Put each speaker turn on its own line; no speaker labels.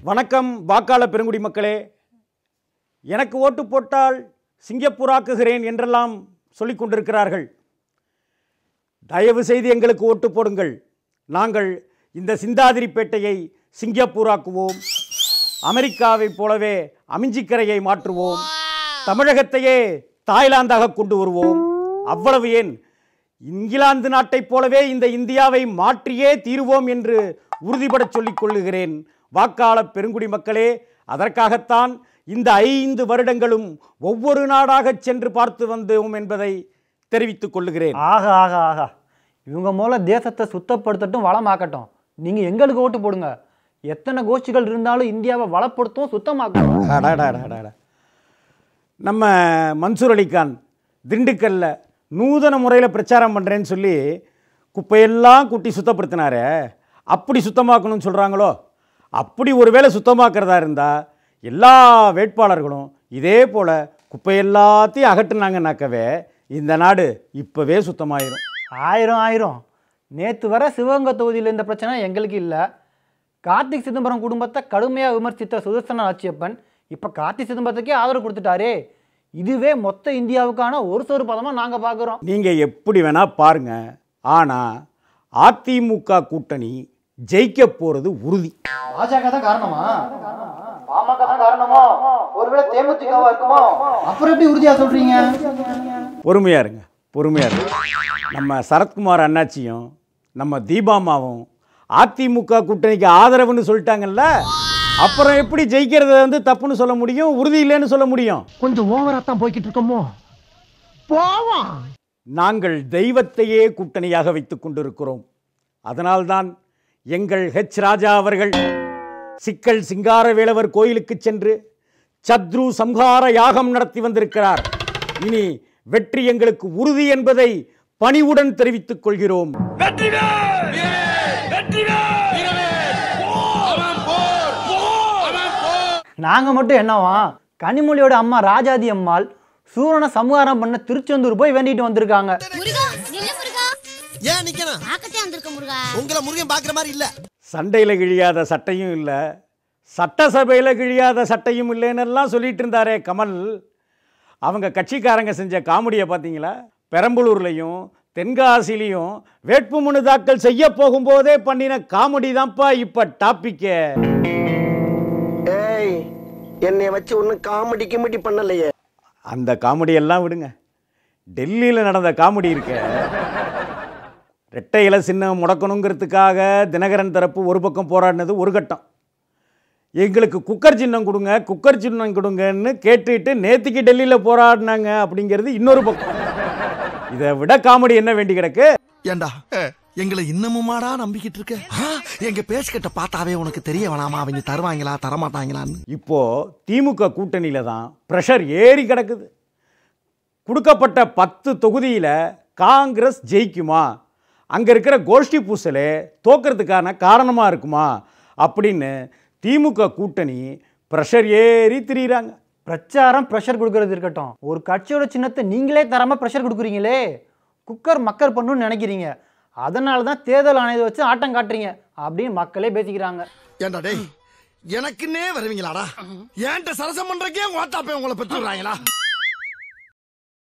வணக்கம் வாக்காள பெருங்குடி மக்களே. எனக்கு ஓட்டு போட்டால் சிங்கப்பூராக்குகிறேன் என்றெல்லாம் சொல்லிக் கொண்டிருக்கிறார்கள். தயவு செய்து எங்களுக்கு ஓட்டு போடுங்கள். நாங்கள் இந்த சிந்தாதிரிப்பேட்டையை சிங்கப்பூராக்குவோம். அமெரிக்காவைப் போலவே அமிஞ்சிக்கரையை மாற்றுவோம். தமிழகத்தையே தாய்லாந்தாக கொண்டு வருவோம். அவ்வளவு ஏன், இங்கிலாந்து நாட்டைப் போலவே இந்த இந்தியாவை மாற்றியே தீருவோம் என்று உறுதிபட சொல்லிக் கொள்ளுகிறேன். வாக்காள பெருங்குடி மக்களே, அதற்காகத்தான் இந்த 5 வருடங்களும் ஒவ்வொரு நாடாக சென்று பார்த்து வந்தோம் என்பதை தெரிவித்துக் கொள்ளுகிறேன்.
ஆகா ஆகா ஆகா, இவங்க மூலம் தேசத்தை சுத்தப்படுத்தட்டும், வளமாக்கட்டும். நீங்கள் எங்களுக்கு ஓட்டு போடுங்க. எத்தனை கோஷ்டிகள் இருந்தாலும் இந்தியாவை வளப்படுத்தும், சுத்தமாக்கட்டும்.
நம்ம மன்சூர் அலிகான் திண்டுக்கல்ல நூதன முறையில் பிரச்சாரம் பண்ணுறேன்னு சொல்லி குப்பையெல்லாம் கூட்டி சுத்தப்படுத்தினாரே, அப்படி சுத்தமாக்கணும்னு சொல்கிறாங்களோ? அப்படி ஒரு வேளை சுத்தமாக்கிறதா இருந்தால் எல்லா வேட்பாளர்களும் இதே போல் குப்பையெல்லாத்தையும் அகட்டுனாங்கன்னாக்கவே இந்த நாடு இப்போவே சுத்தமாயிரும்.
ஆயிரம் நேற்று வர சிவகங்கை தொகுதியில் இந்த பிரச்சனை எங்களுக்கு இல்லை. கார்த்திக் சிதம்பரம் குடும்பத்தை கடுமையாக விமர்சித்த சுதர்சன ஆட்சியப்பன் இப்போ கார்த்திக் சிதம்பரத்துக்கே ஆதரவு கொடுத்துட்டாரே. இதுவே மொத்த இந்தியாவுக்கான ஒரு சோறு பதமாக நாங்கள் பார்க்குறோம்.
நீங்கள் எப்படி வேணால் பாருங்கள், ஆனால் அதிமுக கூட்டணி ஜெயிக்க போகிறது உறுதி.
பாஜக தான் காரணமா? பாமக தான் காரணமா? ஒருவேளை தேமுதிகவா இருக்குமோ? அப்புறம் எப்படி உறுதியாக சொல்கிறீங்க?
பொறுமையாக இருங்க. நம்ம சரத்குமார் அண்ணாச்சியும் நம்ம தீபாமாவும் அதிமுக கூட்டணிக்கு ஆதரவுன்னு சொல்லிட்டாங்கல்ல, அப்புறம் எப்படி ஜெயிக்கிறத தப்புன்னு சொல்ல முடியும், உறுதி இல்லைன்னு சொல்ல முடியும்?
கொஞ்சம் ஓவரா தான் போய்கிட்டு இருக்கோமோ. போவோம்.
நாங்கள் தெய்வத்தையே கூட்டணியாக வைத்துக் கொண்டிருக்கிறோம். அதனால்தான் எங்கள் ராஜா அவர்கள் சிக்கல் சிங்காரவேலவர் கோயிலுக்கு சென்று சத்ரு சம்ஹார யாகம் நடத்தி வந்திருக்கிறார். இனி வெற்றி எங்களுக்கு உறுதி என்பதை பணிவுடன் தெரிவித்துக் கொள்கிறோம்.
நாங்கள் மட்டும் என்னவா, கனிமொழியோட அம்மா ராஜாதி அம்மாள் சூரனை சமகாரம் பண்ண திருச்செந்தூர் போய் வேண்டிட்டு வந்திருக்காங்க.
சண்டையில் கிழியாத சட்டையும் இல்லை, சட்டசபையில் கிழியாத சட்டையும் இல்லைன்னு சொல்லிட்டு இருந்தாரே கமல். அவங்க கட்சிக்காரங்க செஞ்ச காமெடியை பார்த்தீங்களா? பெரம்பலூர்லையும் தென்காசிலையும் வேட்புமனு தாக்கல் செய்ய போகும்போதே பண்ணின காமெடி தான்ப்பா இப்ப டாபிக்கே.
என்னை வச்சு ஒன்னும் காமெடி கிமெடி பண்ணலையே.
அந்த காமெடி எல்லாம் விடுங்க. டெல்லியில் நடந்த காமெடி இருக்க, ரெட்டை இலை சின்னம் முடக்கணுங்கிறதுக்காக தினகரன் தரப்பு ஒரு பக்கம் போராடினது ஒரு கட்டம். எங்களுக்கு குக்கர் சின்னம் கொடுங்கன்னு கேட்டுட்டு நேற்றுக்கு டெல்லியில் போராடினாங்க அப்படிங்கிறது இன்னொரு பக்கம். இதை விட காமெடி என்ன வேண்டி கிடக்கு?
ஏண்டா எங்களை இன்னமுமாடா நம்பிக்கிட்டு இருக்க? எங்க பேசிக்கிட்ட பார்த்தாவே உனக்கு தெரிய வேணாமா அவங்க தருவாங்களா தரமாட்டாங்களான்னு?
இப்போ திமுக கூட்டணியில தான் பிரஷர் ஏறி கிடக்குது. கொடுக்கப்பட்ட 10 தொகுதியில் காங்கிரஸ் ஜெயிக்குமா, அங்கே இருக்கிற கோஷ்டி பூசலே தோக்கிறதுக்கான காரணமாக இருக்குமா அப்படின்னு திமுக கூட்டணி பிரஷர் ஏறி திரியிறாங்க.
பிரச்சாரம் ப்ரெஷர் கொடுக்கறது இருக்கட்டும், ஒரு கட்சியோட சின்னத்தை நீங்களே தராமல் ப்ரெஷர் கொடுக்குறீங்களே. குக்கர் மக்கர் பண்ணணும்னு நினைக்கிறீங்க, அதனால தான் தேர்தல் ஆணையத்தை வச்சு ஆட்டம் காட்டுறீங்க அப்படின்னு மக்களே பேசிக்கிறாங்க.
ஏண்டா டேய், எனக்குன்னே வருவீங்களாடா? ஏன்ட்ட சரசம் பண்றக்கே ஓட்டாப்பே உங்களை பெற்றுறாங்களா?